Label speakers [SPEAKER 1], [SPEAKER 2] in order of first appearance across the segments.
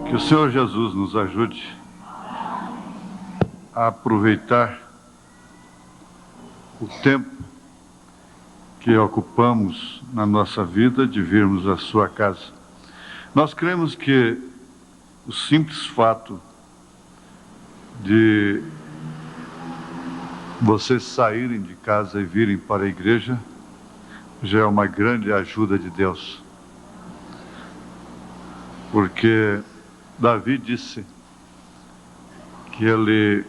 [SPEAKER 1] Que o Senhor Jesus nos ajude a aproveitar o tempo que ocupamos na nossa vida de virmos à sua casa. Nós cremos que o simples fato de vocês saírem de casa e virem para a igreja já é uma grande ajuda de Deus. Porque Davi disse que ele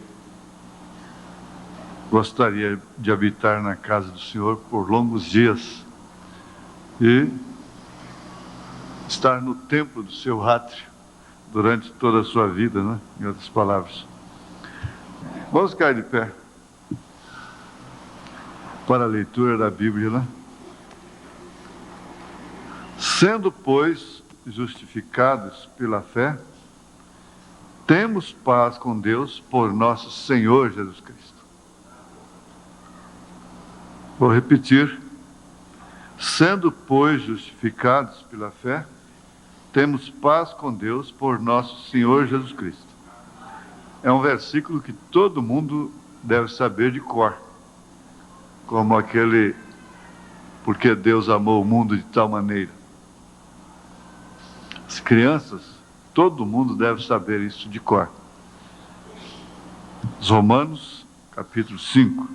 [SPEAKER 1] gostaria de habitar na casa do Senhor por longos dias e estar no templo do seu átrio durante toda a sua vida, né? Em outras palavras. Vamos ficar de pé para a leitura da Bíblia, né? Sendo, pois, justificados pela fé, temos paz com Deus por nosso Senhor Jesus Cristo. Vou repetir. Sendo, pois, justificados pela fé, temos paz com Deus por nosso Senhor Jesus Cristo. É um versículo que todo mundo deve saber de cor. Como aquele, porque Deus amou o mundo de tal maneira. As crianças, todo mundo deve saber isso de cor. Romanos, capítulo 5.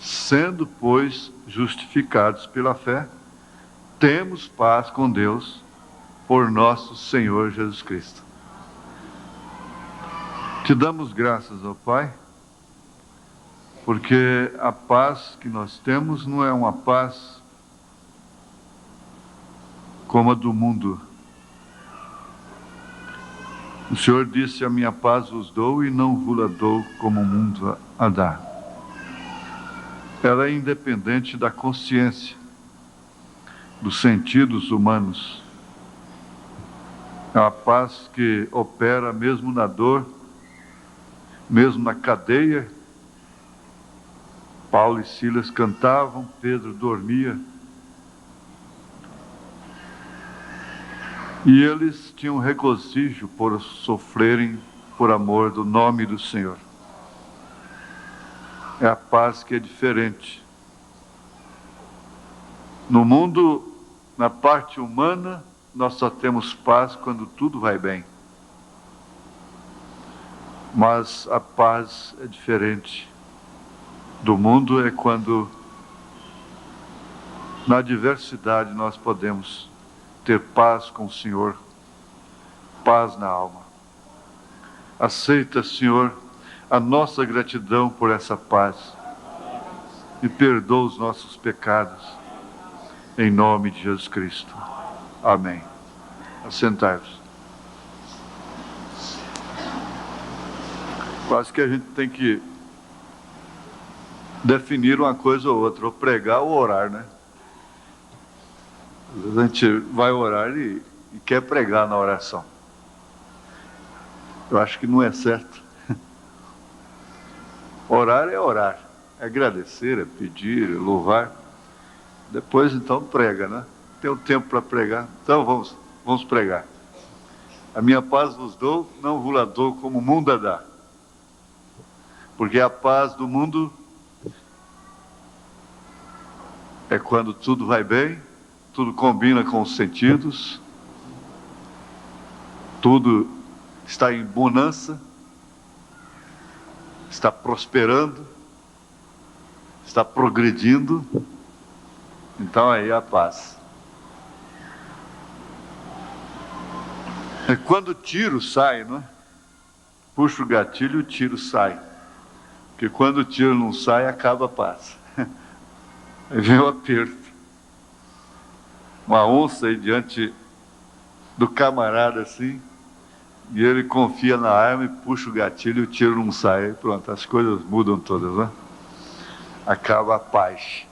[SPEAKER 1] Sendo, pois, justificados pela fé, temos paz com Deus por nosso Senhor Jesus Cristo. Te damos graças, ó Pai, porque a paz que nós temos não é uma paz como a do mundo. O Senhor disse: a minha paz vos dou e não vos-la dou como o mundo a dá. Ela é independente da consciência, dos sentidos humanos. É uma paz que opera mesmo na dor, mesmo na cadeia. Paulo e Silas cantavam, Pedro dormia. E eles tinham regozijo por sofrerem por amor do nome do Senhor. É a paz que é diferente. No mundo, na parte humana, nós só temos paz quando tudo vai bem. Mas a paz é diferente. Do mundo é quando, na adversidade, nós podemos ter paz com o Senhor, paz na alma. Aceita, Senhor, a nossa gratidão por essa paz e perdoa os nossos pecados, em nome de Jesus Cristo. Amém. Assentai-vos. Quase que a gente tem que definir uma coisa ou outra, ou pregar ou orar, né? Às vezes a gente vai orar e quer pregar na oração. Eu acho que não é certo. Orar é orar, é agradecer, é pedir, é louvar. Depois então prega, né? Tem um tempo para pregar, então vamos pregar. A minha paz vos dou, não vos-la dou como o mundo a dá. Porque a paz do mundo é quando tudo vai bem, tudo combina com os sentidos, tudo está em bonança, está prosperando, está progredindo. Então aí a paz. É quando o tiro sai, não é? Puxa o gatilho e o tiro sai. Porque quando o tiro não sai, acaba a paz. Aí vem o aperto. Uma onça aí diante do camarada assim, e ele confia na arma e puxa o gatilho e o tiro não sai. Aí pronto, as coisas mudam todas, né? Acaba a paz.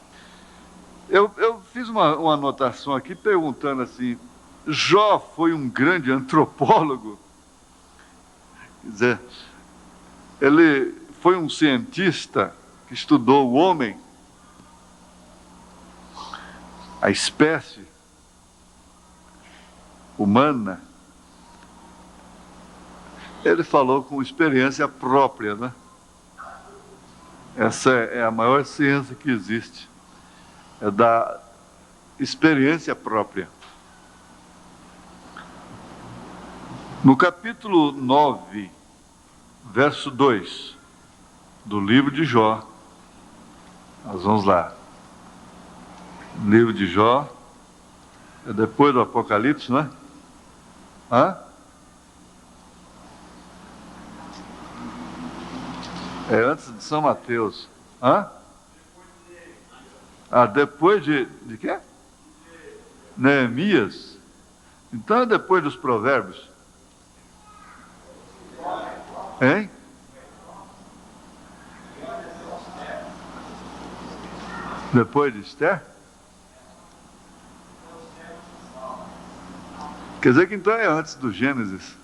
[SPEAKER 1] Eu fiz uma anotação aqui perguntando assim: Jó foi um grande antropólogo? Quer dizer, ele foi um cientista que estudou o homem, a espécie humana. Ele falou com experiência própria, né? Essa é a maior ciência que existe, é da experiência própria. No capítulo 9, verso 2 do livro de Jó, nós vamos lá. Livro de Jó, é depois do Apocalipse, não é? Hã? É antes de São Mateus. Hã? Ah, depois de quê? Neemias. Então é depois dos Provérbios. Hein? Depois de Esther? Quer dizer que então é antes do Gênesis.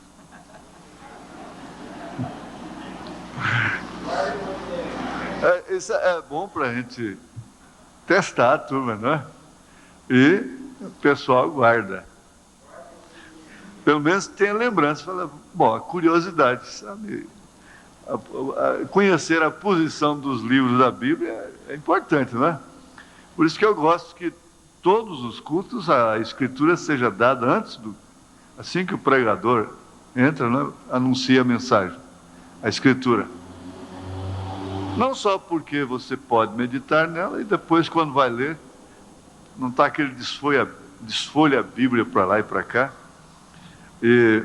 [SPEAKER 1] Isso é bom para a gente testar a turma, não é? E o pessoal guarda. Pelo menos tem a lembrança, fala, bom, a curiosidade, sabe? Conhecer a posição dos livros da Bíblia é importante, não é? Por isso que eu gosto que todos os cultos a Escritura seja dada assim que o pregador entra, né, anuncia a mensagem, a Escritura. Não só porque você pode meditar nela e depois quando vai ler, não está aquele desfolha a Bíblia para lá e para cá, e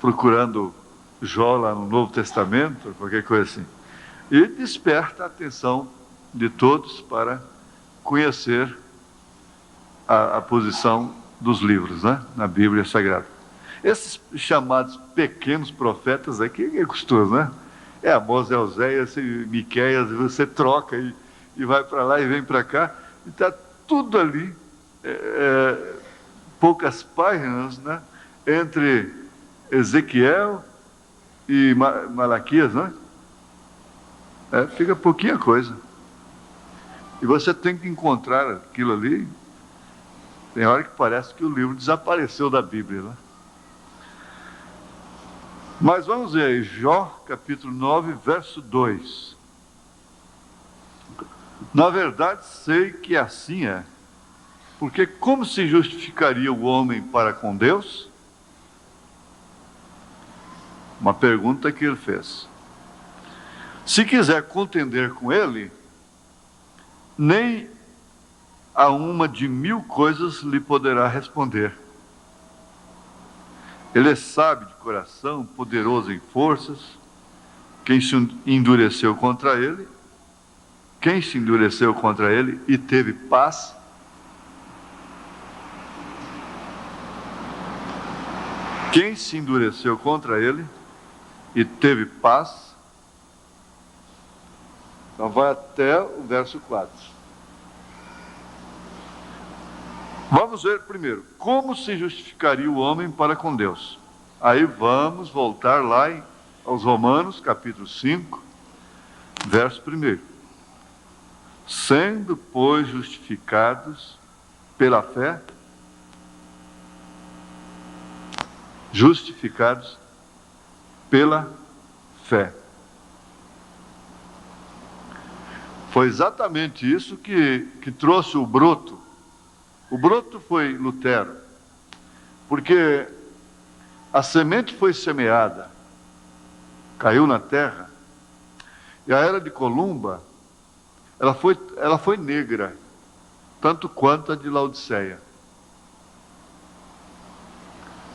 [SPEAKER 1] procurando Jó lá no Novo Testamento, qualquer coisa assim. E desperta a atenção de todos para conhecer a posição dos livros, né, na Bíblia Sagrada. Esses chamados pequenos profetas aqui é gostoso, né? É Amós, é Oséias, Miqueias, você troca e vai para lá e vem para cá, e está tudo ali, poucas páginas, né? Entre Ezequiel e Malaquias, né? Fica pouquinha coisa. E você tem que encontrar aquilo ali. Tem hora que parece que o livro desapareceu da Bíblia, né? Mas vamos ver aí, Jó, capítulo 9, verso 2. Na verdade, sei que assim é, porque como se justificaria o homem para com Deus? Uma pergunta que ele fez. Se quiser contender com ele, nem a uma de 1000 coisas lhe poderá responder. Ele é sábio de coração, poderoso em forças. Quem se endureceu contra ele? Quem se endureceu contra ele e teve paz? Quem se endureceu contra ele e teve paz? Então vai até o verso 4. Vamos ver primeiro, como se justificaria o homem para com Deus? Aí vamos voltar lá aos Romanos, capítulo 5, verso 1. Sendo, pois, justificados pela fé, justificados pela fé. Foi exatamente isso que trouxe o broto. O broto foi Lutero, porque a semente foi semeada, caiu na terra, e a era de Columba, ela foi negra, tanto quanto a de Laodiceia.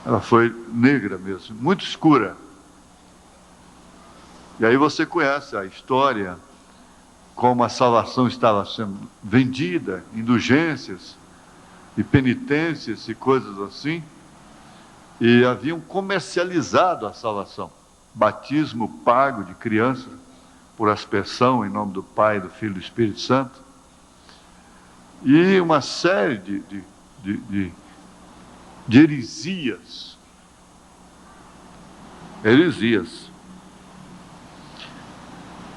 [SPEAKER 1] Ela foi negra mesmo, muito escura. E aí você conhece a história, como a salvação estava sendo vendida, indulgências e penitências e coisas assim, e haviam comercializado a salvação. Batismo pago de criança por aspersão em nome do Pai, do Filho e do Espírito Santo, e uma série de heresias. Heresias.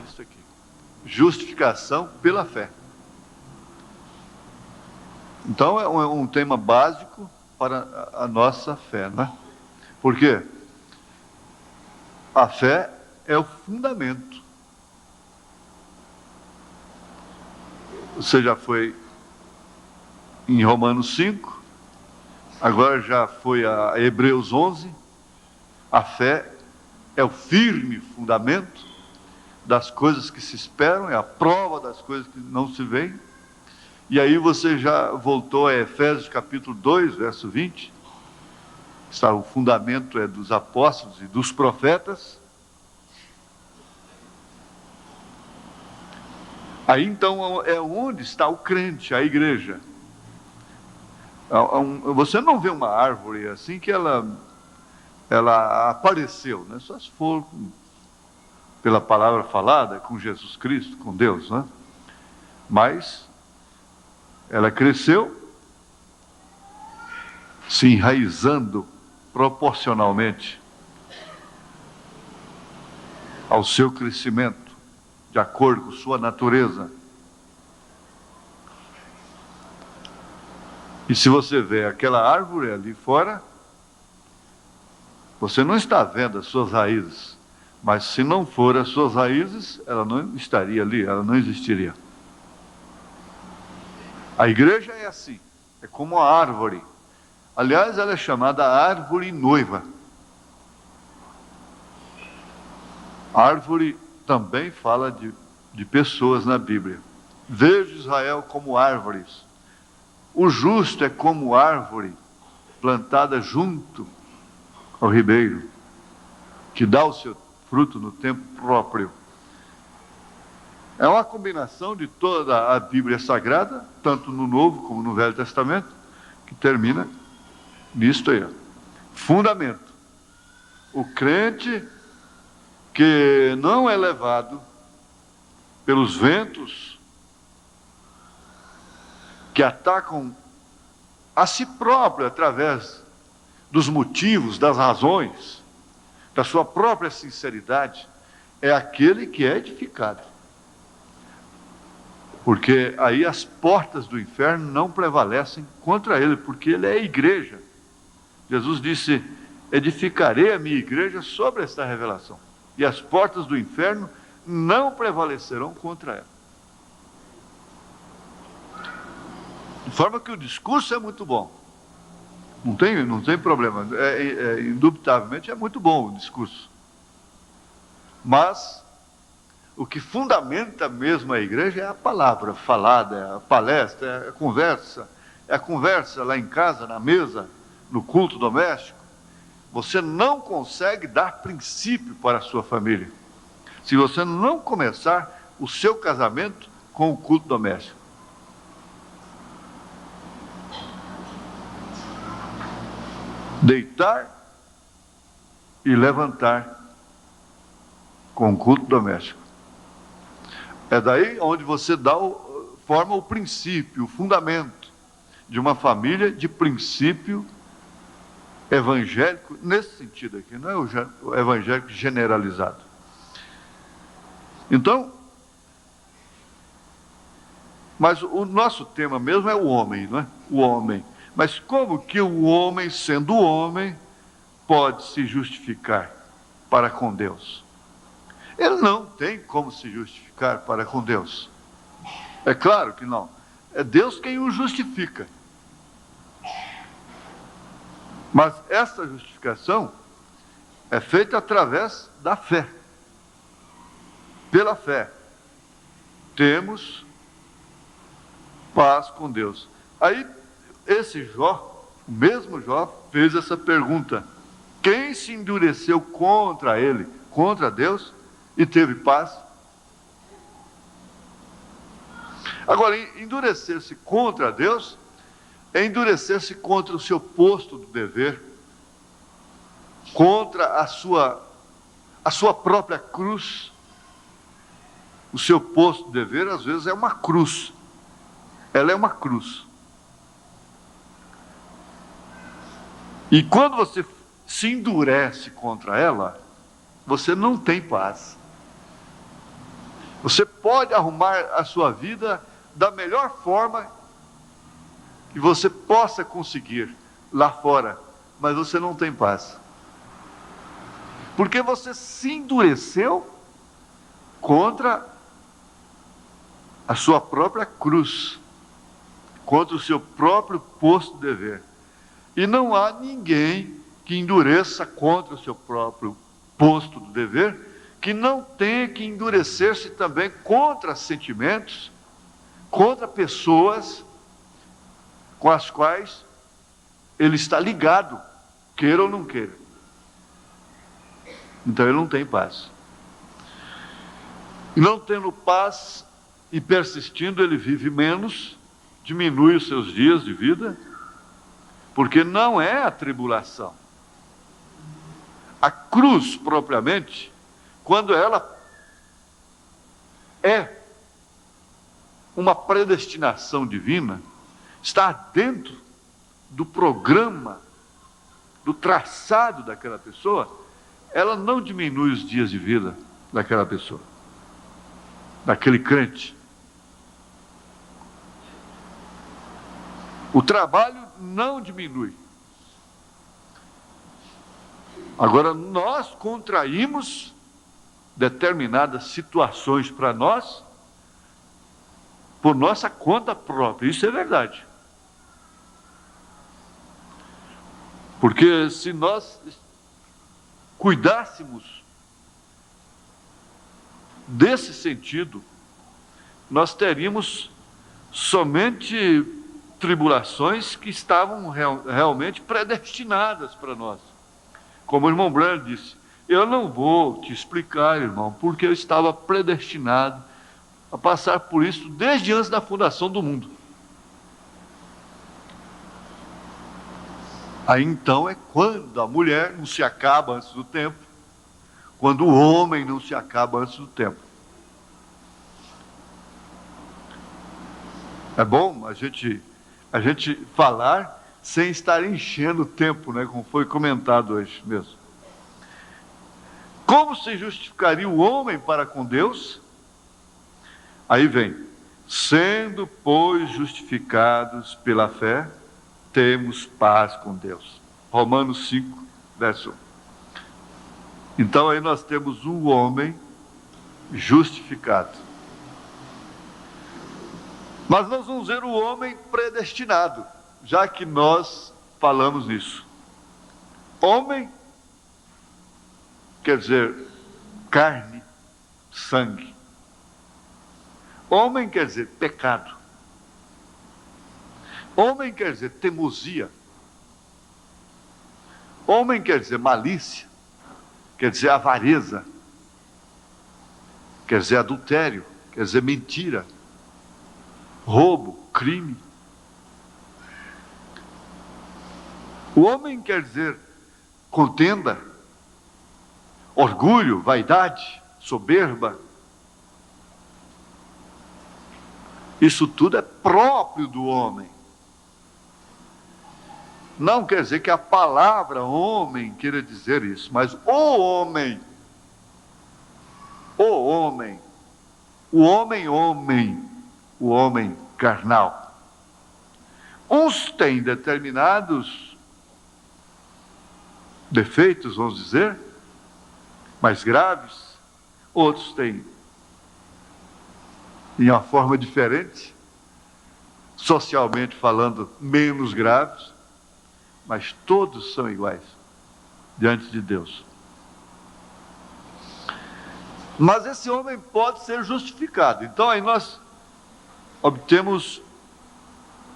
[SPEAKER 1] Isso aqui. Justificação pela fé. Então é um tema básico para a nossa fé, né? Por quê? A fé é o fundamento. Você já foi em Romanos 5, agora já foi a Hebreus 11. A fé é o firme fundamento das coisas que se esperam, é a prova das coisas que não se veem. E aí você já voltou a Efésios capítulo 2, verso 20. Está, o fundamento é dos apóstolos e dos profetas. Aí então é onde está o crente, a igreja. Você não vê uma árvore assim que ela apareceu, né? Só se for pela palavra falada com Jesus Cristo, com Deus, né? Mas ela cresceu, se enraizando proporcionalmente ao seu crescimento, de acordo com sua natureza. E se você vê aquela árvore ali fora, você não está vendo as suas raízes. Mas se não for as suas raízes, ela não estaria ali, ela não existiria. A igreja é assim, é como a árvore. Aliás, ela é chamada árvore noiva. A árvore também fala de pessoas na Bíblia. Vejo Israel como árvores. O justo é como árvore plantada junto ao ribeiro, que dá o seu fruto no tempo próprio. É uma combinação de toda a Bíblia Sagrada, tanto no Novo como no Velho Testamento, que termina nisto aí. Fundamento. O crente que não é levado pelos ventos que atacam a si próprio através dos motivos, das razões, da sua própria sinceridade, é aquele que é edificado. Porque aí as portas do inferno não prevalecem contra ele, porque ele é a igreja. Jesus disse: edificarei a minha igreja sobre esta revelação, e as portas do inferno não prevalecerão contra ela. De forma que o discurso é muito bom. Não tem problema. Indubitavelmente é muito bom o discurso. Mas o que fundamenta mesmo a igreja é a palavra falada, é a palestra, é a conversa. É a conversa lá em casa, na mesa, no culto doméstico. Você não consegue dar princípio para a sua família se você não começar o seu casamento com o culto doméstico. Deitar e levantar com o culto doméstico. É daí onde você forma o princípio, o fundamento de uma família de princípio evangélico, nesse sentido aqui, não é o evangélico generalizado. Então, mas o nosso tema mesmo é o homem, não é? O homem. Mas como que o homem, sendo homem, pode se justificar para com Deus? Ele não tem como se justificar para com Deus. É claro que não. É Deus quem o justifica. Mas essa justificação é feita através da fé. Pela fé, temos paz com Deus. Aí, esse Jó, o mesmo Jó, fez essa pergunta: quem se endureceu contra ele, contra Deus, e teve paz? Agora, endurecer-se contra Deus é endurecer-se contra o seu posto do dever, contra a sua própria cruz. O seu posto de dever, às vezes, é uma cruz. Ela é uma cruz. E quando você se endurece contra ela, você não tem paz. Você pode arrumar a sua vida da melhor forma que você possa conseguir lá fora, mas você não tem paz. Porque você se endureceu contra a sua própria cruz, contra o seu próprio posto de dever. E não há ninguém que endureça contra o seu próprio posto de dever, que não tenha que endurecer-se também contra sentimentos, contra pessoas com as quais ele está ligado, queira ou não queira. Então ele não tem paz. E não tendo paz e persistindo, ele vive menos, diminui os seus dias de vida, porque não é a tribulação. A cruz, propriamente, quando ela é uma predestinação divina, está dentro do programa, do traçado daquela pessoa, ela não diminui os dias de vida daquela pessoa, daquele crente. O trabalho não diminui. Agora, nós contraímos determinadas situações para nós, por nossa conta própria. Isso é verdade. Porque se nós cuidássemos desse sentido, nós teríamos somente tribulações que estavam realmente predestinadas para nós. Como o irmão Branham disse, eu não vou te explicar, irmão, porque eu estava predestinado a passar por isso desde antes da fundação do mundo. Aí então é quando a mulher não se acaba antes do tempo, quando o homem não se acaba antes do tempo. É bom a gente falar sem estar enchendo o tempo, né, como foi comentado hoje mesmo. Como se justificaria o homem para com Deus? Aí vem, sendo, pois, justificados pela fé, temos paz com Deus. Romanos 5, verso 1. Então aí nós temos um homem justificado. Mas nós vamos ver o homem predestinado, já que nós falamos nisso. Homem quer dizer carne, sangue. Homem quer dizer pecado. Homem quer dizer teimosia. Homem quer dizer malícia. Quer dizer avareza. Quer dizer adultério. Quer dizer mentira. Roubo, crime. O homem quer dizer contenda, orgulho, vaidade, soberba. Isso tudo é próprio do homem. Não quer dizer que a palavra homem queira dizer isso, mas o homem, o homem carnal. Uns têm determinados defeitos, vamos dizer, mais graves, outros têm em uma forma diferente, socialmente falando, menos graves, mas todos são iguais diante de Deus. Mas esse homem pode ser justificado. Então aí nós obtemos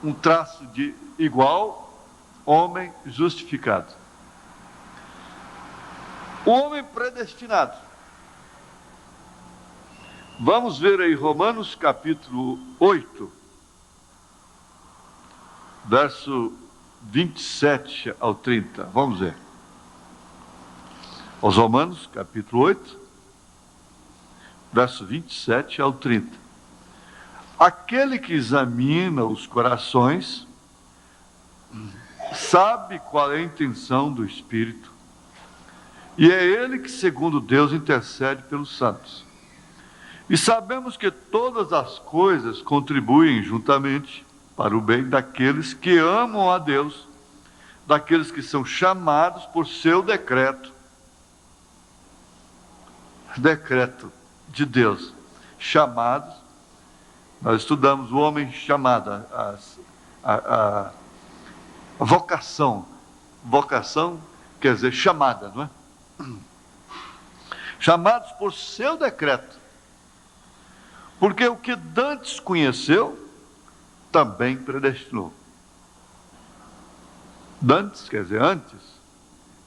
[SPEAKER 1] um traço de igual, homem justificado. O homem predestinado. Vamos ver aí Romanos capítulo 8, verso 27 ao 30. Vamos ver. Os Romanos capítulo 8, verso 27 ao 30. Aquele que examina os corações sabe qual é a intenção do Espírito, e é ele que, segundo Deus, intercede pelos santos. E sabemos que todas as coisas contribuem juntamente para o bem daqueles que amam a Deus, daqueles que são chamados por seu decreto. decreto de Deus, chamados. Nós estudamos o homem chamado, a vocação. Vocação quer dizer chamada, não é? Chamados por seu decreto. Porque o que dantes conheceu, também predestinou. Dantes quer dizer antes,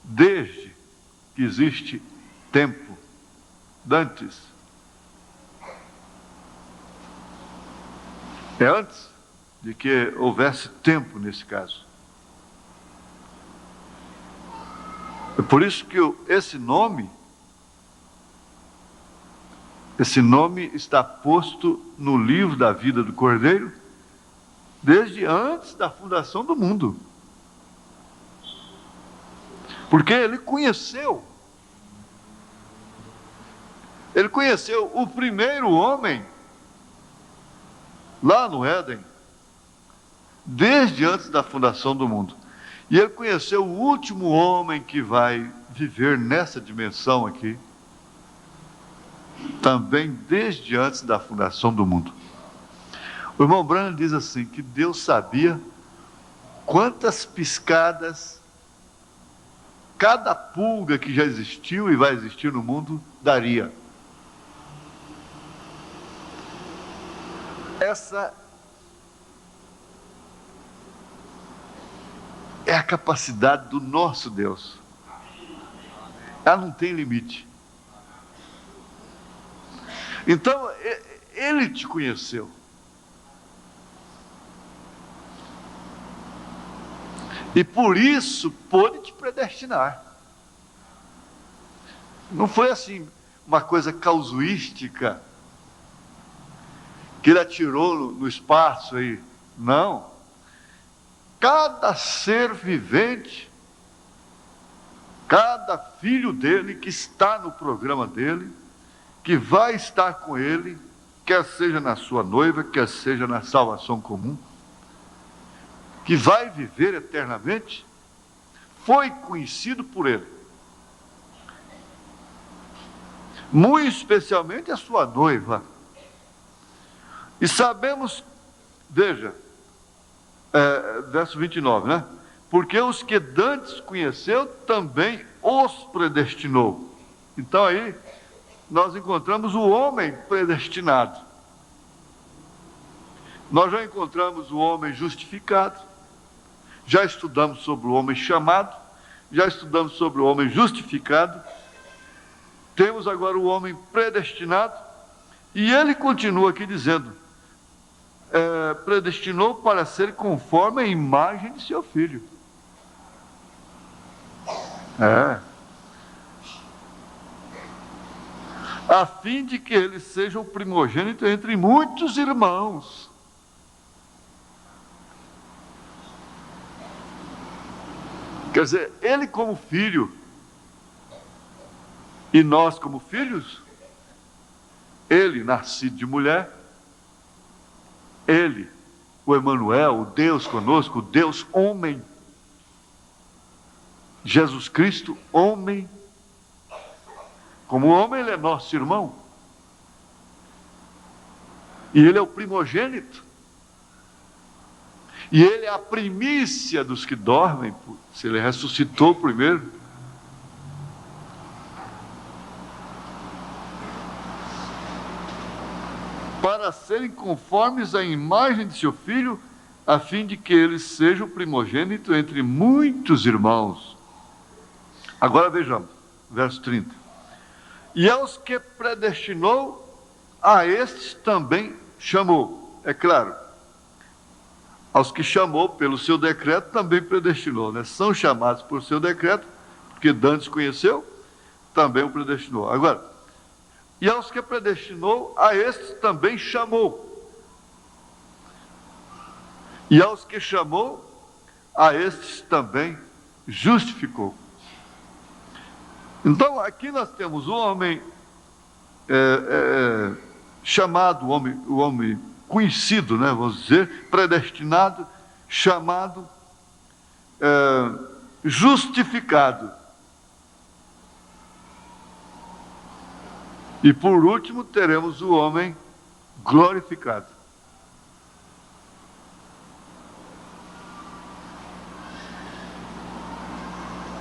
[SPEAKER 1] desde que existe tempo. Dantes. É antes de que houvesse tempo nesse caso. É por isso que esse nome está posto no livro da vida do Cordeiro, desde antes da fundação do mundo. Porque ele conheceu o primeiro homem, lá no Éden, desde antes da fundação do mundo. E ele conheceu o último homem que vai viver nessa dimensão aqui, também desde antes da fundação do mundo. O irmão Branham diz assim, que Deus sabia quantas piscadas cada pulga que já existiu e vai existir no mundo daria. Essa é a capacidade do nosso Deus. Ela não tem limite. Então, Ele te conheceu. E por isso pôde te predestinar. Não foi assim uma coisa casuística que ele atirou no espaço aí. Não. Cada ser vivente, cada filho dele que está no programa dele, que vai estar com ele, quer seja na sua noiva, quer seja na salvação comum, que vai viver eternamente, foi conhecido por ele. Muito especialmente a sua noiva. E sabemos, veja, verso 29, né? Porque os que dantes conheceu, também os predestinou. Então aí, nós encontramos o homem predestinado. Nós já encontramos o homem justificado. Já estudamos sobre o homem chamado. Já estudamos sobre o homem justificado. Temos agora o homem predestinado. E ele continua aqui dizendo, predestinou para ser conforme a imagem de seu filho. A fim de que ele seja o primogênito entre muitos irmãos. Quer dizer, ele como filho, e nós como filhos, ele nascido de mulher, ele, o Emanuel, o Deus conosco, o Deus homem, Jesus Cristo, homem. Como homem, ele é nosso irmão. E ele é o primogênito. E ele é a primícia dos que dormem, se ele ressuscitou primeiro. Para serem conformes à imagem de seu filho, a fim de que ele seja o primogênito entre muitos irmãos. Agora vejamos, verso 30. E aos que predestinou, a estes também chamou. É claro, aos que chamou pelo seu decreto, também predestinou, né? São chamados por seu decreto, porque dantes conheceu, também o predestinou. Agora, e aos que predestinou, a estes também chamou. E aos que chamou, a estes também justificou. Então, aqui nós temos o homem chamado, o homem conhecido, né, vamos dizer, predestinado, chamado, justificado. E por último, teremos o homem glorificado.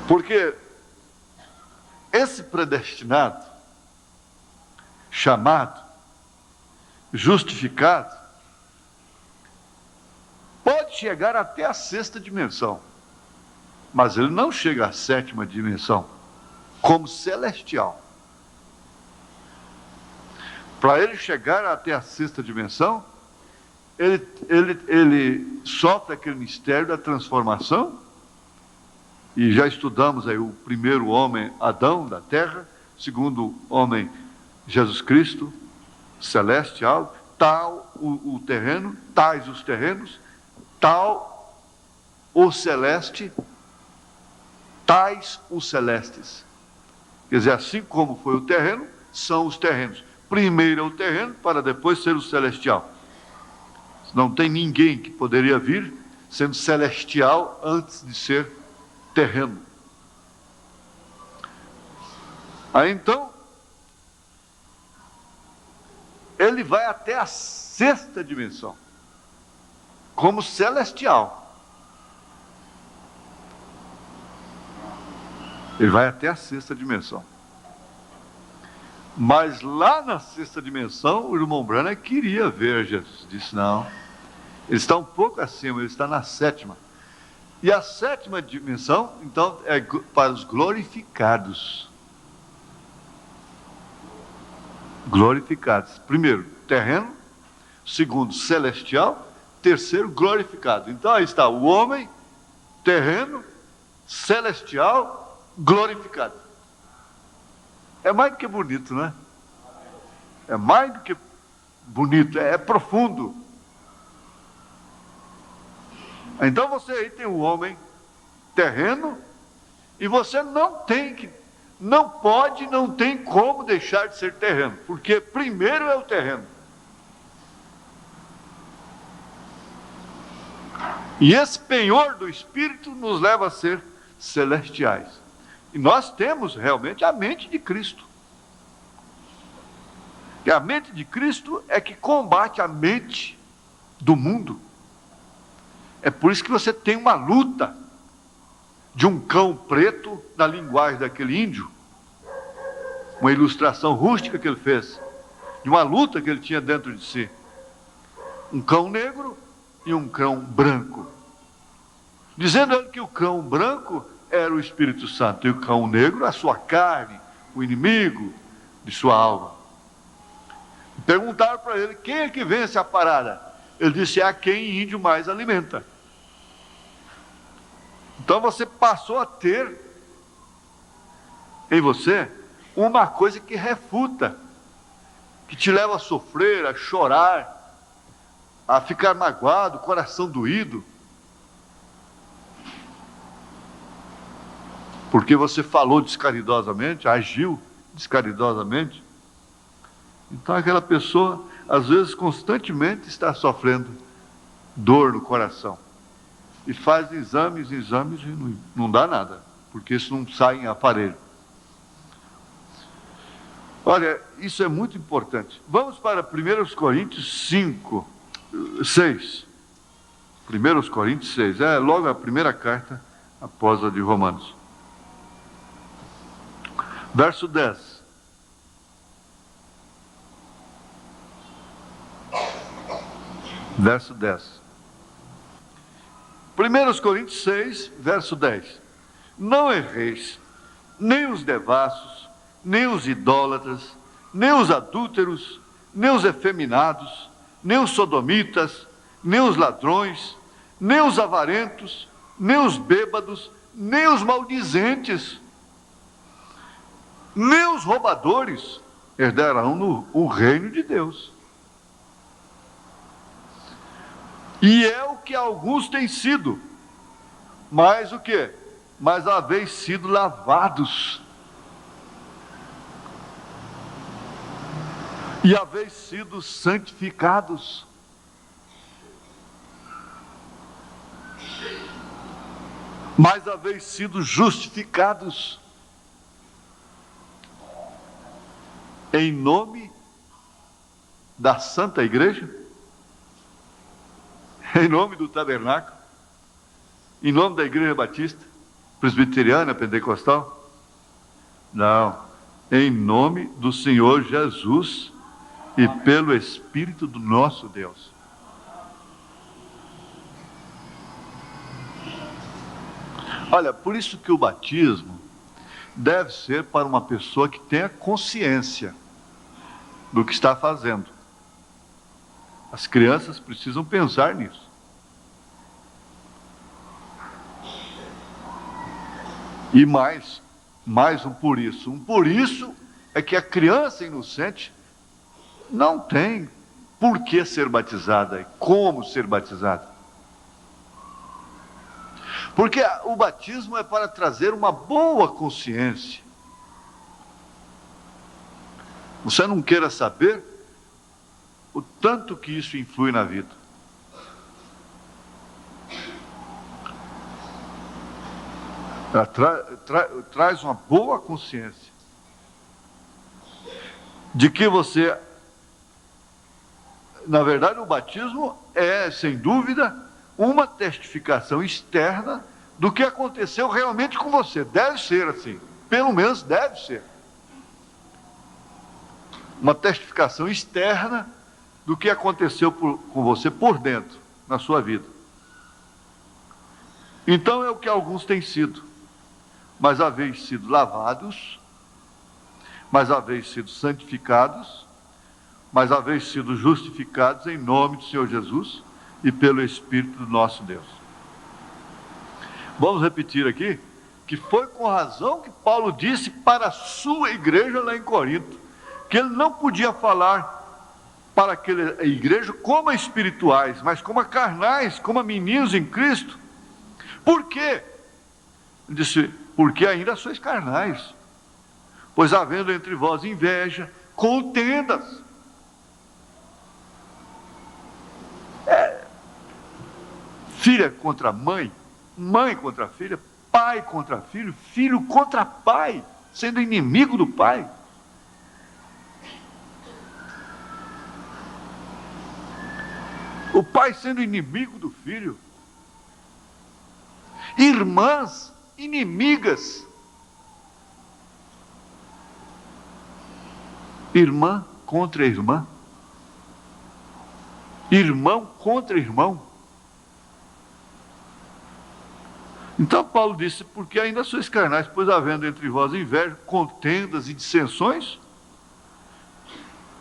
[SPEAKER 1] Porque esse predestinado, chamado, justificado, pode chegar até a sexta dimensão, mas ele não chega à sétima dimensão, como celestial. Para ele chegar até a sexta dimensão, ele sofre aquele mistério da transformação, e já estudamos aí o primeiro homem, Adão, da terra, segundo homem, Jesus Cristo, celestial, tal o terreno, tais os terrenos, tal o celeste, tais os celestes. Quer dizer, assim como foi o terreno, são os terrenos. Primeiro é o terreno, para depois ser o celestial. Não tem ninguém que poderia vir sendo celestial antes de ser terreno. Aí então, ele vai até a sexta dimensão, como celestial. Ele vai até a sexta dimensão. Mas lá na sexta dimensão, o irmão Branham queria ver Jesus. Disse, não, ele está um pouco acima, ele está na sétima. E a sétima dimensão, então, é para os glorificados. Glorificados. Primeiro, terreno. Segundo, celestial. Terceiro, glorificado. Então, aí está o homem, terreno, celestial, glorificado. É mais do que bonito, né? É mais do que bonito, é profundo. Então você aí tem o homem terreno, e você não pode, não tem como deixar de ser terreno, porque primeiro é o terreno. E esse penhor do Espírito nos leva a ser celestiais. E nós temos realmente a mente de Cristo. E a mente de Cristo é que combate a mente do mundo. É por isso que você tem uma luta de um cão preto na linguagem daquele índio. Uma ilustração rústica que ele fez, de uma luta que ele tinha dentro de si. Um cão negro e um cão branco. Dizendo ele que o cão branco era o Espírito Santo, e o cão negro a sua carne, o inimigo de sua alma. Perguntaram para ele, quem é que vence a parada? Ele disse, é a quem índio mais alimenta. Então você passou a ter em você uma coisa que refuta, que te leva a sofrer, a chorar, a ficar magoado, coração doído, porque você falou descaridosamente, agiu descaridosamente. Então aquela pessoa, às vezes, constantemente está sofrendo dor no coração. E faz exames e não dá nada, porque isso não sai em aparelho. Olha, isso é muito importante. Vamos para 1 Coríntios 6. 1 Coríntios 6, é logo a primeira carta após a de Romanos. Verso 10. Verso 10. 1 Coríntios 6, verso 10. Não erreis, nem os devassos, nem os idólatras, nem os adúlteros, nem os efeminados, nem os sodomitas, nem os ladrões, nem os avarentos, nem os bêbados, nem os maldizentes, nem os roubadores herdarão o reino de Deus. E é o que alguns têm sido, mas o quê? Mas haveis sido lavados, e haveis sido santificados, mas haveis sido justificados. em nome da Santa Igreja, em nome do tabernáculo, em nome da Igreja Batista, Presbiteriana, Pentecostal? Não, em nome do Senhor Jesus e pelo Espírito do nosso Deus. Olha, por isso que o batismo deve ser para uma pessoa que tenha consciência do que está fazendo. As crianças precisam pensar nisso. E mais um por isso. Um por isso é que a criança inocente não tem por que ser batizada e como ser batizada. Porque o batismo é para trazer uma boa consciência. Você não queira saber o tanto que isso influi na vida. Ela traz uma boa consciência de que você, na verdade, o batismo é, sem dúvida, uma testificação externa do que aconteceu realmente com você. Deve ser assim, pelo menos deve ser. Uma testificação externa do que aconteceu com você por dentro, na sua vida. Então é o que alguns têm sido. Mas haveis sido lavados, mas haveis sido santificados, mas haveis sido justificados em nome do Senhor Jesus e pelo Espírito do nosso Deus. Vamos repetir aqui, que foi com razão que Paulo disse para a sua igreja lá em Corinto, que ele não podia falar para aquela igreja como a espirituais, mas como a carnais, como a meninos em Cristo. Por quê? Ele disse, porque ainda sois carnais, pois havendo entre vós inveja, contendas. Filha contra mãe, mãe contra filha, pai contra filho, filho contra pai, sendo inimigo do pai. O pai sendo inimigo do filho. Irmãs inimigas. Irmã contra irmã. Irmão contra irmão. Então Paulo disse, porque ainda sois carnais, pois havendo entre vós inveja, contendas e dissensões,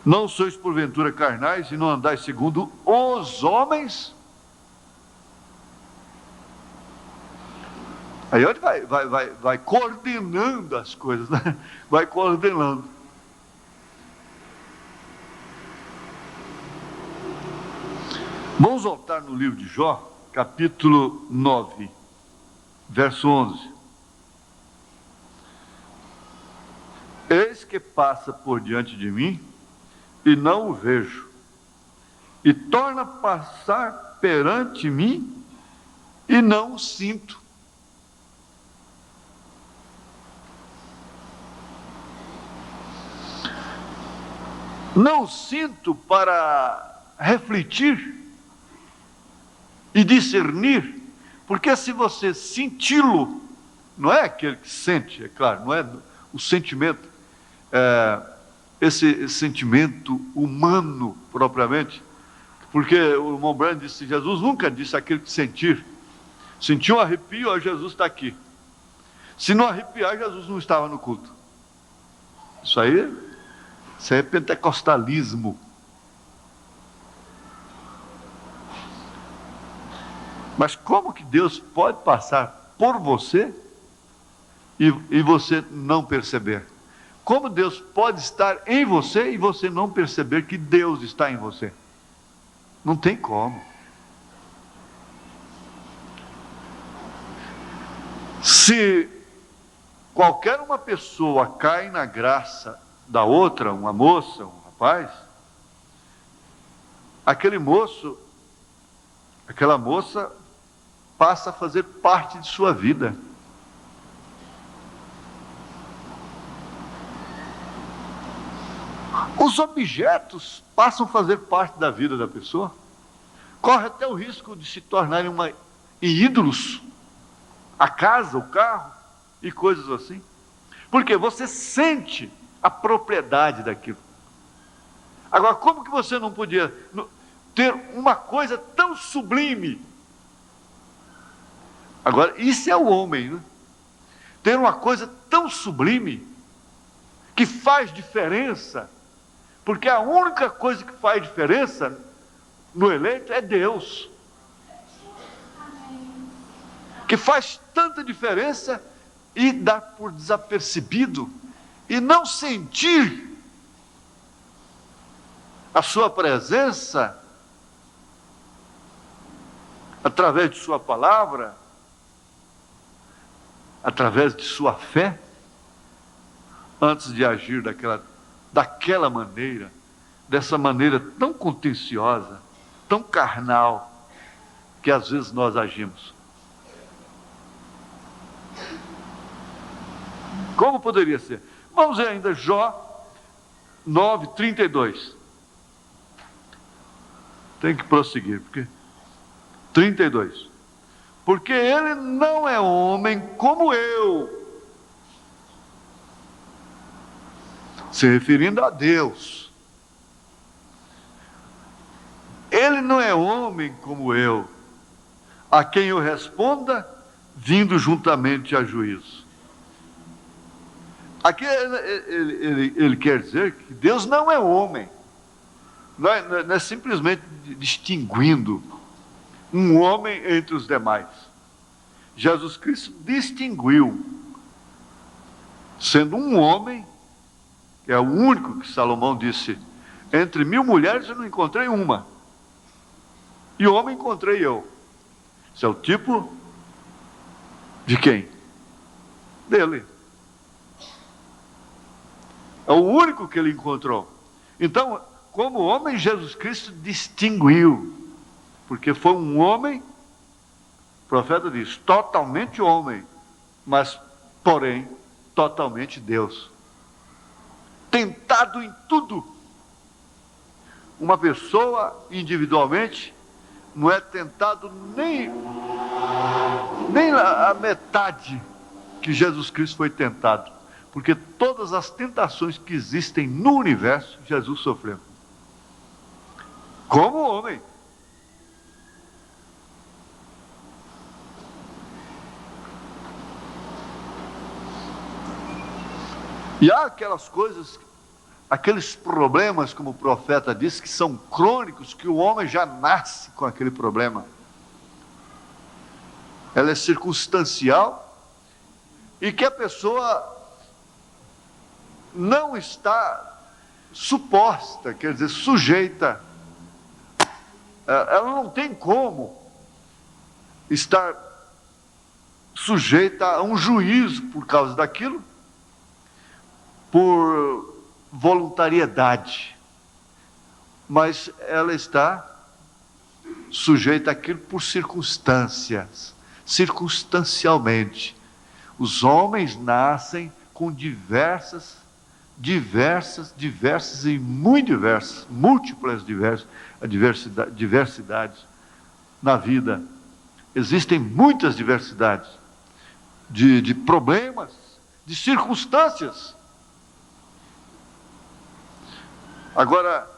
[SPEAKER 1] não sois porventura carnais e não andais segundo os homens? Aí ele vai coordenando as coisas, né? Vai coordenando. Vamos voltar no livro de Jó, capítulo 9, verso 11. Eis que passa por diante de mim, e não o vejo, e torna a passar perante mim, e não o sinto. Não o sinto para refletir e discernir, porque se você senti-lo, não é aquele que sente, é claro, não é o sentimento, esse sentimento humano propriamente, porque o irmão Branham disse, Jesus nunca disse aquele que sentir. Sentiu um arrepio, ó, Jesus está aqui. Se não arrepiar, Jesus não estava no culto. Isso aí é pentecostalismo. Mas como que Deus pode passar por você e você não perceber? Como Deus pode estar em você e você não perceber que Deus está em você? Não tem como. Se qualquer uma pessoa cai na graça da outra, uma moça, um rapaz, aquele moço, aquela moça passa a fazer parte de sua vida. Os objetos passam a fazer parte da vida da pessoa, corre até o risco de se tornarem em ídolos, a casa, o carro e coisas assim, porque você sente a propriedade daquilo. Agora, como que você não podia ter uma coisa tão sublime? Agora, isso é o homem, né? Ter uma coisa tão sublime, que faz diferença, porque a única coisa que faz diferença no eleito é Deus, que faz tanta diferença e dá por desapercebido, e não sentir a sua presença através de sua palavra, através de sua fé, antes de agir daquela maneira, dessa maneira tão contenciosa, tão carnal, que às vezes nós agimos. Como poderia ser? Vamos ver ainda Jó 9:32. Tem que prosseguir, porque 32. Porque ele não é homem como eu. Se referindo a Deus. Ele não é homem como eu, a quem eu responda, vindo juntamente a juízo. Aqui ele quer dizer que Deus não é homem. Não é simplesmente distinguindo um homem entre os demais. Jesus Cristo distinguiu, sendo um homem, que é o único que Salomão disse, entre 1000 mulheres eu não encontrei uma, e homem encontrei eu. Esse é o tipo de quem? Dele. É o único que ele encontrou. Então, como homem, Jesus Cristo distinguiu, porque foi um homem, o profeta diz, totalmente homem, mas, porém, totalmente Deus. Tentado em tudo. Uma pessoa, individualmente, não é tentado nem a metade que Jesus Cristo foi tentado. Porque todas as tentações que existem no universo, Jesus sofreu. Como homem. E há aquelas coisas, aqueles problemas, como o profeta disse, que são crônicos, que o homem já nasce com aquele problema. Ela é circunstancial e que a pessoa não está suposta, quer dizer, sujeita. Ela não tem como estar sujeita a um juízo por causa daquilo, por voluntariedade, mas ela está sujeita àquilo por circunstâncias, circunstancialmente. Os homens nascem com diversas e muito diversas, múltiplas diversidades na vida. Existem muitas diversidades de problemas, de circunstâncias. Agora,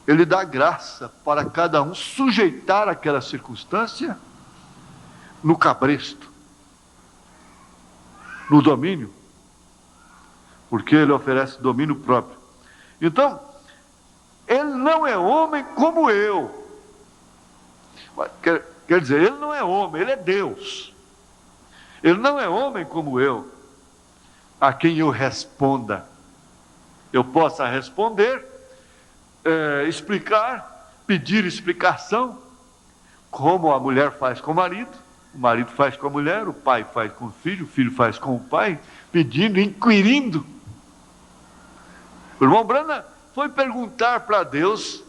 [SPEAKER 1] ele dá graça para cada um sujeitar aquela circunstância no cabresto, no domínio, porque ele oferece domínio próprio. Então, ele não é homem como eu. Quer dizer, ele não é homem, ele é Deus. Ele não é homem como eu, a quem eu responda. Eu possa responder, explicar, pedir explicação, como a mulher faz com o marido faz com a mulher, o pai faz com o filho faz com o pai, pedindo, inquirindo. O irmão Brana foi perguntar para Deus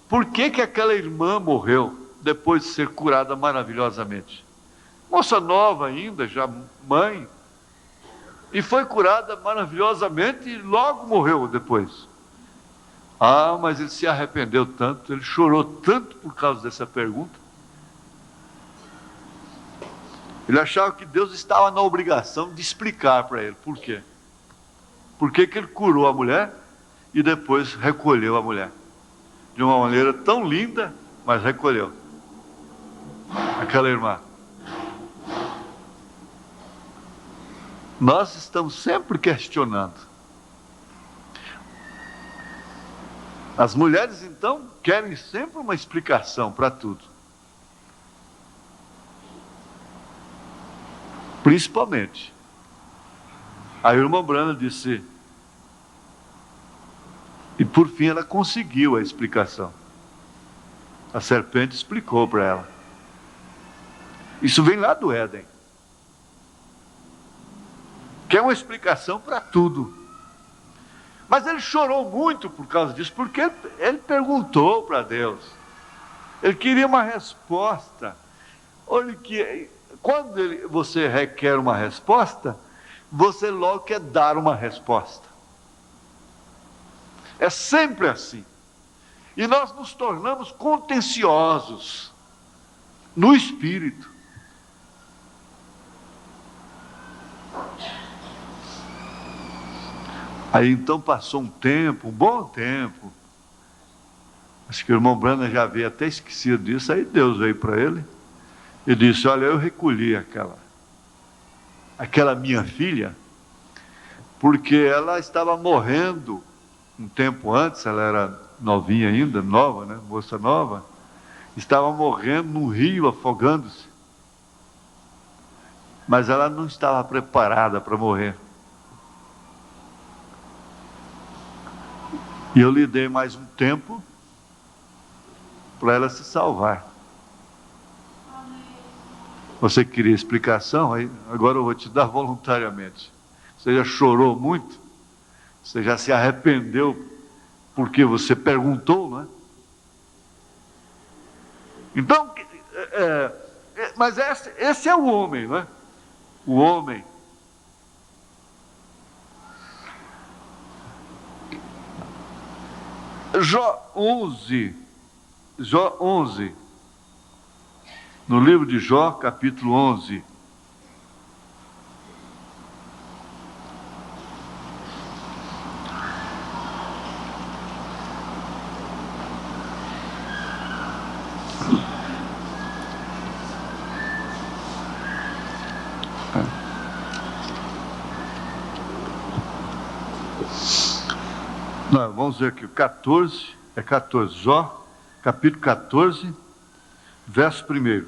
[SPEAKER 1] por que aquela irmã morreu depois de ser curada maravilhosamente. Moça nova ainda, já mãe. E foi curada maravilhosamente e logo morreu depois. Ah, mas ele se arrependeu tanto, ele chorou tanto por causa dessa pergunta. Ele achava que Deus estava na obrigação de explicar para ele por quê. Por que que ele curou a mulher e depois recolheu a mulher. De uma maneira tão linda, mas recolheu aquela irmã. Nós estamos sempre questionando. As mulheres, então, querem sempre uma explicação para tudo. Principalmente. A irmã Brana disse, e por fim ela conseguiu a explicação. A serpente explicou para ela. Isso vem lá do Éden. Que é uma explicação para tudo. Mas ele chorou muito por causa disso, porque ele perguntou para Deus. Ele queria uma resposta. Olha que quando você requer uma resposta, você logo quer dar uma resposta. É sempre assim. E nós nos tornamos contenciosos no espírito. Aí então passou um tempo, um bom tempo. Acho que o irmão Brana já havia até esquecido disso. Aí Deus veio para ele e disse, olha, eu recolhi aquela minha filha, porque ela estava morrendo um tempo antes, ela era novinha ainda, nova, né? Moça nova, estava morrendo no rio, afogando-se. Mas ela não estava preparada para morrer. E eu lhe dei mais um tempo para ela se salvar. Você queria explicação? Aí, agora eu vou te dar voluntariamente. Você já chorou muito? Você já se arrependeu porque você perguntou, não é? Então, mas esse é o homem, não é? O homem. Jó 11, no livro de Jó, capítulo 11. Não, vamos ver aqui, 14, Jó, capítulo 14, verso 1.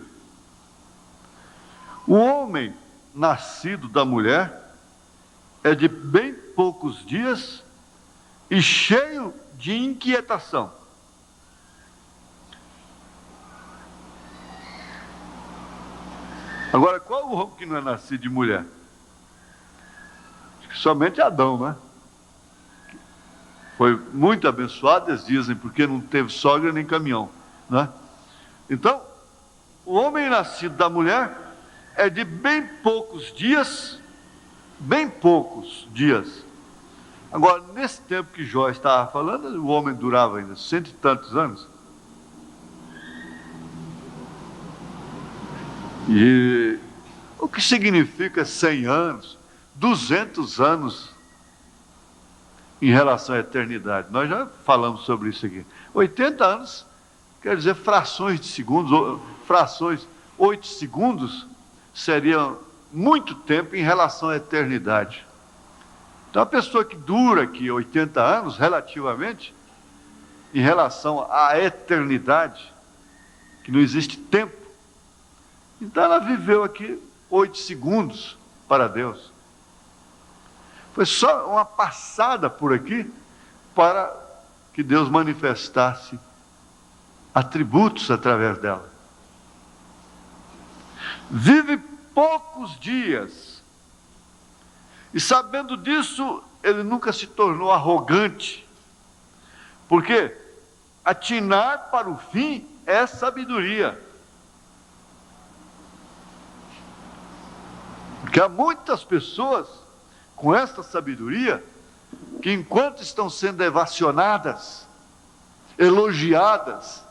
[SPEAKER 1] O homem nascido da mulher é de bem poucos dias e cheio de inquietação. Agora, qual o homem que não é nascido de mulher? Acho que somente Adão, não é? Foi muito abençoado, eles dizem, porque não teve sogra nem caminhão, né? Então, o homem nascido da mulher é de bem poucos dias. Agora, nesse tempo que Jó estava falando, o homem durava ainda 100 e tantos anos. E o que significa 100 anos, 200 anos em relação à eternidade? Nós já falamos sobre isso aqui. 80 anos quer dizer frações de segundos, 8 segundos seria muito tempo em relação à eternidade. Então a pessoa que dura aqui 80 anos, relativamente, em relação à eternidade, que não existe tempo, então ela viveu aqui 8 segundos para Deus. Foi só uma passada por aqui para que Deus manifestasse atributos através dela. Vive poucos dias. E sabendo disso, ele nunca se tornou arrogante. Porque atinar para o fim é sabedoria. Porque há muitas pessoas com esta sabedoria, que enquanto estão sendo ovacionadas, elogiadas,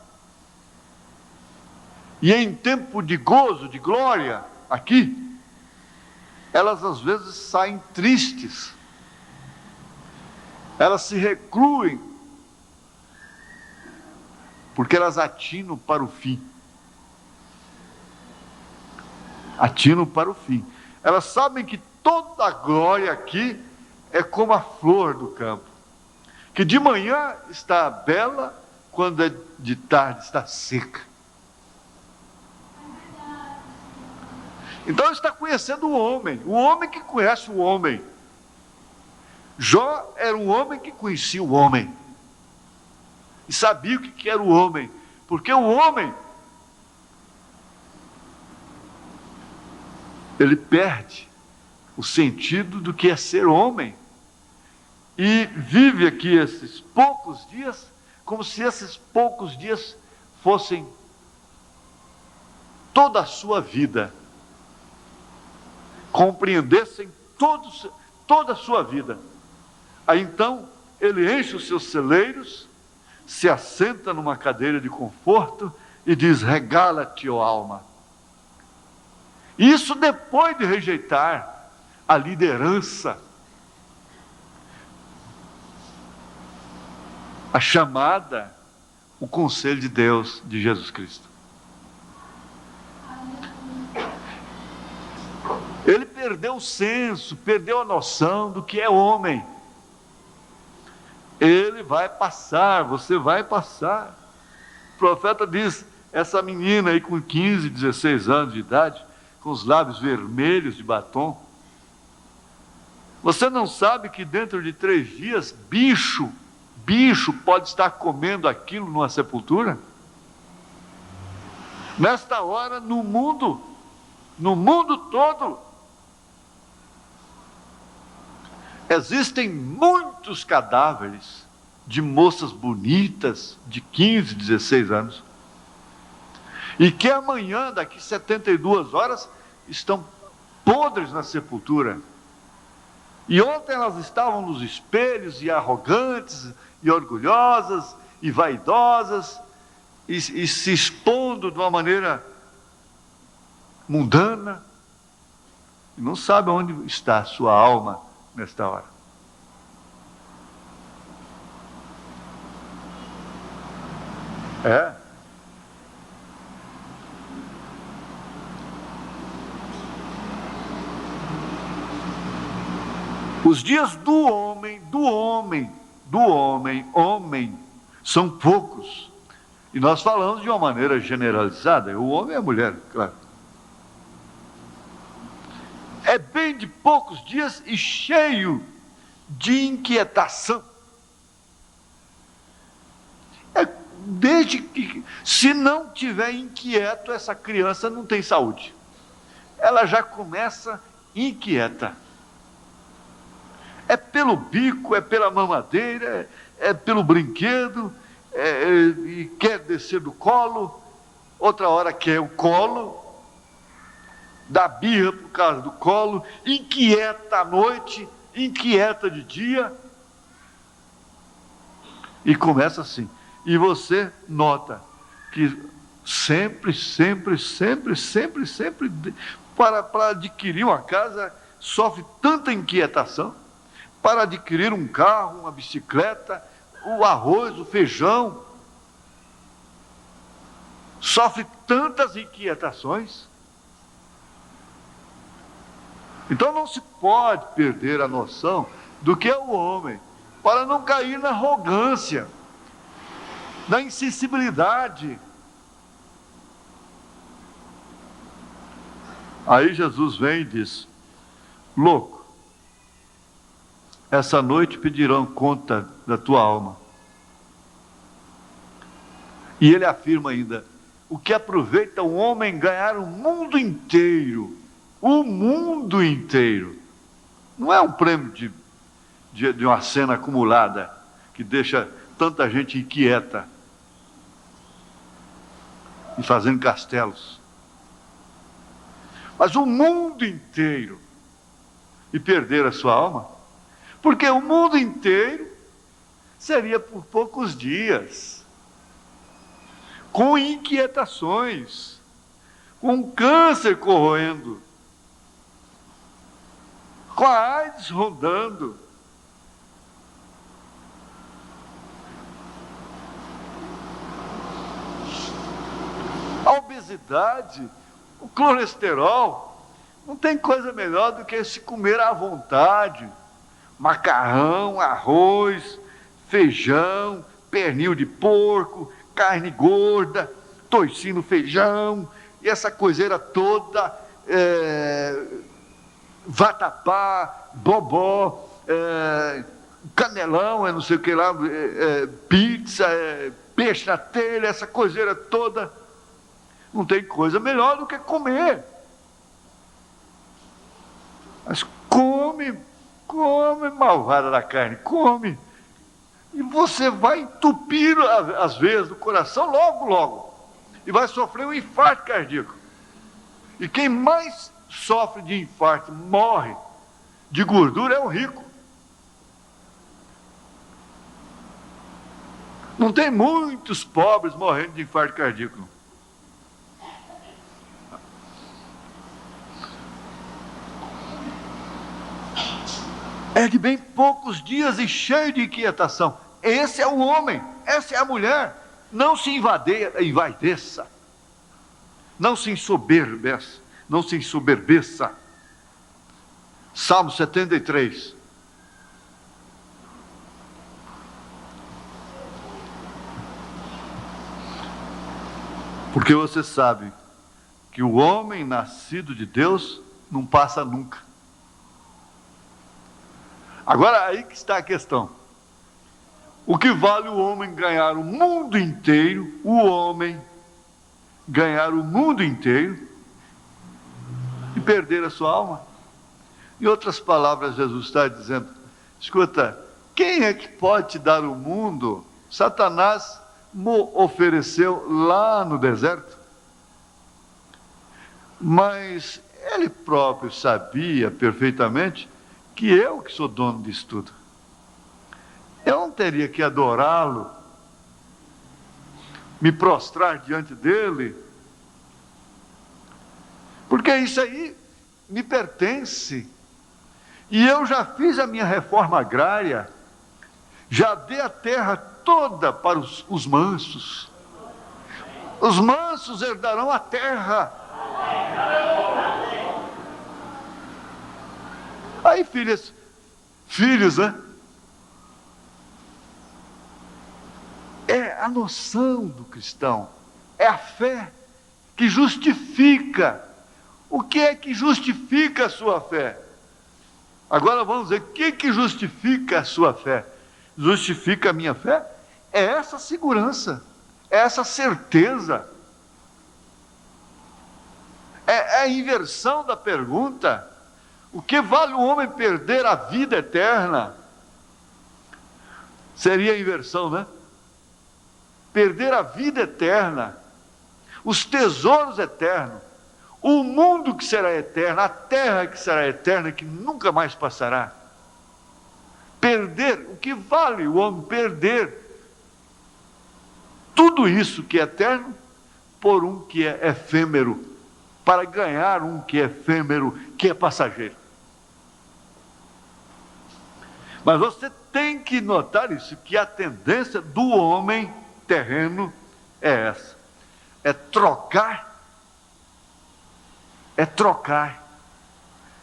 [SPEAKER 1] e em tempo de gozo, de glória, aqui, elas às vezes saem tristes, elas se recluem, porque elas atinam para o fim. Atinam para o fim. Elas sabem que toda a glória aqui é como a flor do campo, que de manhã está bela, quando é de tarde está seca. Então está conhecendo o homem que conhece o homem. Jó era um homem que conhecia o homem, e sabia o que era o homem, porque o homem, ele perde o sentido do que é ser homem, e vive aqui esses poucos dias, como se esses poucos dias fossem toda a sua vida, compreendessem toda a sua vida. Aí então, ele enche os seus celeiros, se assenta numa cadeira de conforto e diz: regala-te, ó alma. Isso depois de rejeitar a liderança, a chamada, o conselho de Deus, de Jesus Cristo. Ele perdeu o senso, perdeu a noção do que é homem. Ele vai passar, você vai passar. O profeta diz: essa menina aí com 15, 16 anos de idade, com os lábios vermelhos de batom, você não sabe que dentro de 3 dias, bicho pode estar comendo aquilo numa sepultura? Nesta hora, no mundo todo, existem muitos cadáveres de moças bonitas de 15, 16 anos, e que amanhã, daqui 72 horas, estão podres na sepultura. E ontem elas estavam nos espelhos, e arrogantes, e orgulhosas, e vaidosas, e se expondo de uma maneira mundana, e não sabe onde está a sua alma nesta hora. Os dias do homem, são poucos. E nós falamos de uma maneira generalizada, o homem e a mulher, claro. É bem de poucos dias e cheio de inquietação. Desde que, se não tiver inquieto, essa criança não tem saúde. Ela já começa inquieta. É pelo bico, é pela mamadeira, é pelo brinquedo, e quer descer do colo, outra hora quer o colo, dá birra por causa do colo, inquieta à noite, inquieta de dia, e começa assim. E você nota que sempre, para adquirir uma casa, sofre tanta inquietação, para adquirir um carro, uma bicicleta, o arroz, o feijão, sofre tantas inquietações. Então não se pode perder a noção do que é o homem, para não cair na arrogância, na insensibilidade. Aí Jesus vem e diz: louco, essa noite pedirão conta da tua alma. E ele afirma ainda: o que aproveita o homem ganhar o mundo inteiro? O mundo inteiro. Não é um prêmio de uma cena acumulada que deixa tanta gente inquieta e fazendo castelos. Mas o mundo inteiro. e perder a sua alma? Porque o mundo inteiro seria por poucos dias, com inquietações, com câncer corroendo, com a AIDS rondando. A obesidade, o colesterol, não tem coisa melhor do que se comer à vontade. Macarrão, arroz, feijão, pernil de porco, carne gorda, toicinho, feijão, e essa coiseira toda, vatapá, bobó, canelão, não sei o que lá, pizza, peixe na telha, essa coiseira toda. Não tem coisa melhor do que comer. Mas come, malvada da carne, come. E você vai entupir as veias do coração logo. E vai sofrer um infarto cardíaco. E quem mais sofre de infarto, morre de gordura, é o rico. Não tem muitos pobres morrendo de infarto cardíaco. É de bem poucos dias e cheio de inquietação. Esse é o homem, essa é a mulher. Não se envaideça, não se ensoberbeça. Salmo 73. Porque você sabe que o homem nascido de Deus não passa nunca. Agora, aí que está a questão. O que vale o homem ganhar o mundo inteiro, o homem ganhar o mundo inteiro e perder a sua alma? Em outras palavras, Jesus está dizendo, escuta, quem é que pode te dar o mundo? Satanás me ofereceu lá no deserto. Mas ele próprio sabia perfeitamente que eu que sou dono disso tudo. Eu não teria que adorá-lo, me prostrar diante dele, porque isso aí me pertence. E eu já fiz a minha reforma agrária, já dei a terra toda para os mansos. Os mansos herdarão a terra. Aí, filhos, né? É a noção do cristão, é a fé que justifica. O que é que justifica a sua fé? Agora vamos ver, o que justifica a sua fé? Justifica a minha fé? É essa segurança, é essa certeza. É a inversão da pergunta. O que vale o homem perder a vida eterna? Seria a inversão, né? Perder a vida eterna, os tesouros eternos, o mundo que será eterno, a terra que será eterna, que nunca mais passará. Perder, o que vale o homem perder tudo isso que é eterno por um que é efêmero, para ganhar um que é efêmero, que é passageiro. Mas você tem que notar isso, que a tendência do homem terreno é essa, é trocar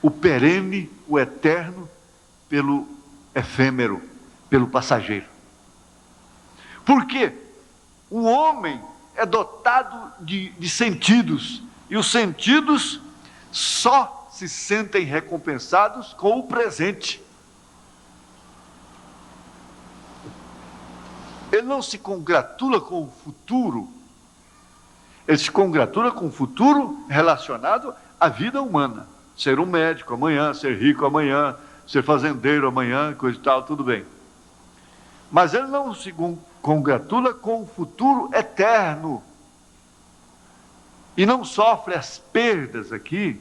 [SPEAKER 1] o perene, o eterno, pelo efêmero, pelo passageiro. Por quê? O homem é dotado de sentidos, e os sentidos só se sentem recompensados com o presente. Ele não se congratula com o futuro, ele se congratula com o futuro relacionado à vida humana. Ser um médico amanhã, ser rico amanhã, ser fazendeiro amanhã, coisa e tal, tudo bem. Mas ele não se congratula com o futuro eterno. E não sofre as perdas aqui,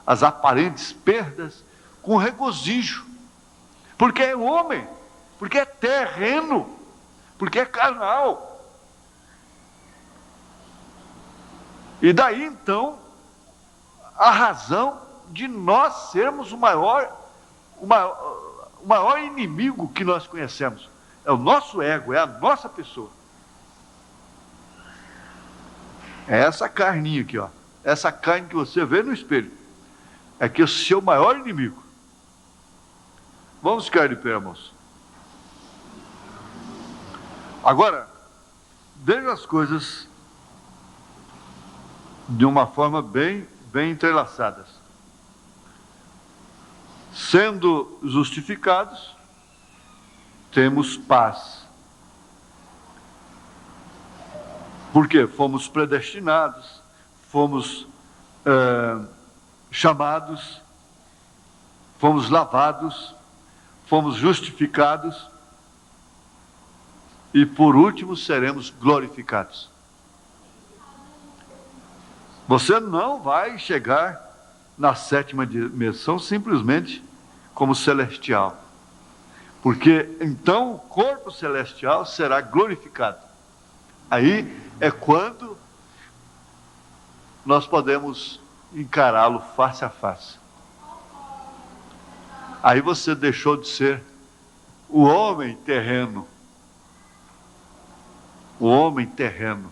[SPEAKER 1] as aparentes perdas, com regozijo, porque é homem, porque é terreno, porque é carnal. E daí então, a razão de nós sermos o maior inimigo que nós conhecemos. É o nosso ego, é a nossa pessoa. É essa carninha aqui, ó. Essa carne que você vê no espelho. É que é o seu maior inimigo. Vamos ficar de pé, irmãos. Agora, veja as coisas de uma forma bem entrelaçadas. Sendo justificados, temos paz. Porque fomos predestinados, fomos chamados, fomos lavados, fomos justificados e por último seremos glorificados. Você não vai chegar na sétima dimensão simplesmente como celestial, porque então o corpo celestial será glorificado. Aí é quando nós podemos encará-lo face a face. Aí você deixou de ser o homem terreno. O homem terreno.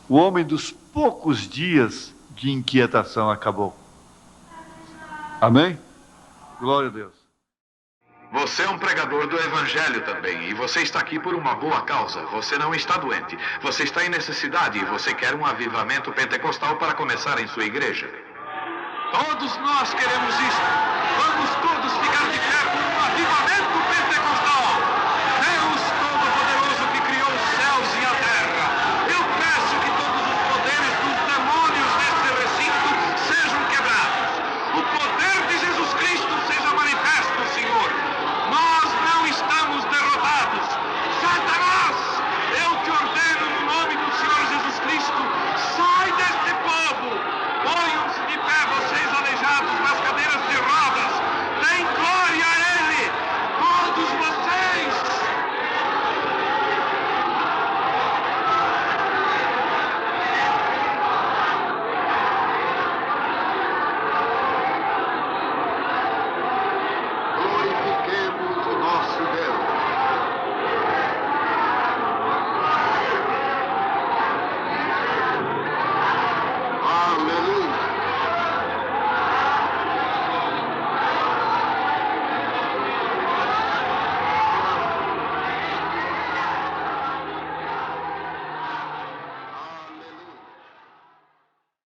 [SPEAKER 1] O homem dos poucos dias de inquietação acabou. Amém? Glória a Deus.
[SPEAKER 2] Você é um pregador do Evangelho também, e você está aqui por uma boa causa. Você não está doente, você está em necessidade e você quer um avivamento pentecostal para começar em sua igreja. Todos nós queremos isso.